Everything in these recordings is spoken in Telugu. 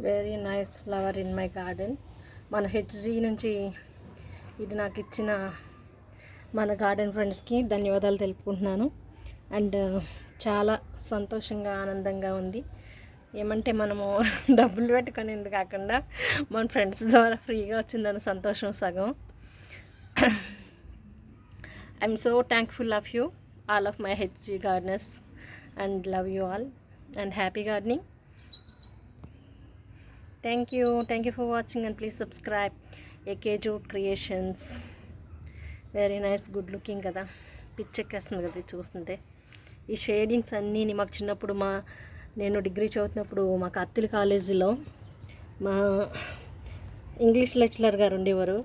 Very nice flower in my garden. మన హెచ్జీ నుంచి ఇది నాకు ఇచ్చిన మన గార్డెన్ ఫ్రెండ్స్కి ధన్యవాదాలు తెలుపుకుంటున్నాను. అండ్ చాలా సంతోషంగా ఆనందంగా ఉంది. ఏమంటే మనము డబ్బులు పెట్టుకునేది కాకుండా మన ఫ్రెండ్స్ ద్వారా ఫ్రీగా వచ్చిందని సంతోషం సగం. I'm so thankful of you all of my HG gardeners and love you all and happy gardening. Thank you for watching and please subscribe AK Jute Creations. Very nice, good looking కదా, పిచ్చెక్కేస్తుంది కదా చూస్తుంటే. ఈ షేడింగ్స్ అన్నీ మాకు చిన్నప్పుడు నేను డిగ్రీ చదువుతున్నప్పుడు మా కత్తిలి కాలేజీలో మా ఇంగ్లీష్ లెక్చరర్ గారు ఉండేవారు.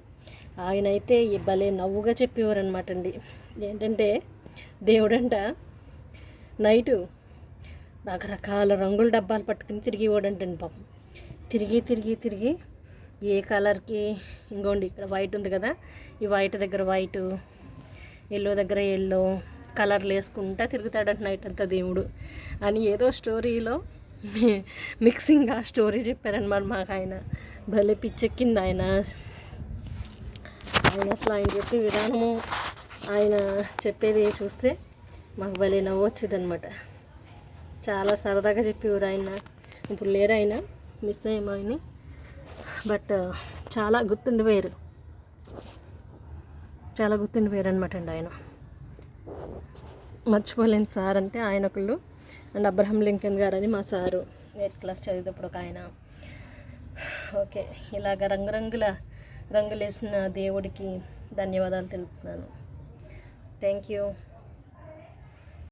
ఆయన అయితే భలే నవ్వుగా చెప్పేవారు అనమాట అండి. ఏంటంటే దేవుడంట నైటు రకరకాల రంగుల డబ్బాలు పట్టుకుని తిరిగేవాడంటండి పాపం. తిరిగి ఏ కలర్కి, ఇంకోండి ఇక్కడ వైట్ ఉంది కదా, ఈ వైట్ దగ్గర వైటు, ఎల్లో దగ్గర ఎల్లో కలర్లు వేసుకుంటా తిరుగుతాడంట నైట్ అంతా దేవుడు అని ఏదో స్టోరీలో మిక్సింగ్ ఆ స్టోరీ చెప్పారనమాట మాకు. ఆయన భలే పిచ్చెక్కింది ఆయన అసలు ఆయన చెప్పే విధానము, ఆయన చెప్పేది చూస్తే మాకు భలే నవ్వు వచ్చేది అనమాట. చాలా సరదాగా చెప్పేవారు ఆయన. ఇప్పుడు లేరు ఆయన, మిస్ అయ్యాము ఆయన్ని. బట్ చాలా గుర్తుండిపోయారు అనమాట అండి ఆయన. మర్చిపోలేని సార్ అంటే ఆయన ఒకళ్ళు. అండ్ అబ్రహం లింకన్ గారు అని మా సారు 8th క్లాస్ చదివేటప్పుడు ఒక ఆయన. ఓకే, ఇలాగ రంగులేసిన దేవుడికి ధన్యవాదాలు తెలుపుతున్నాను. Thank you.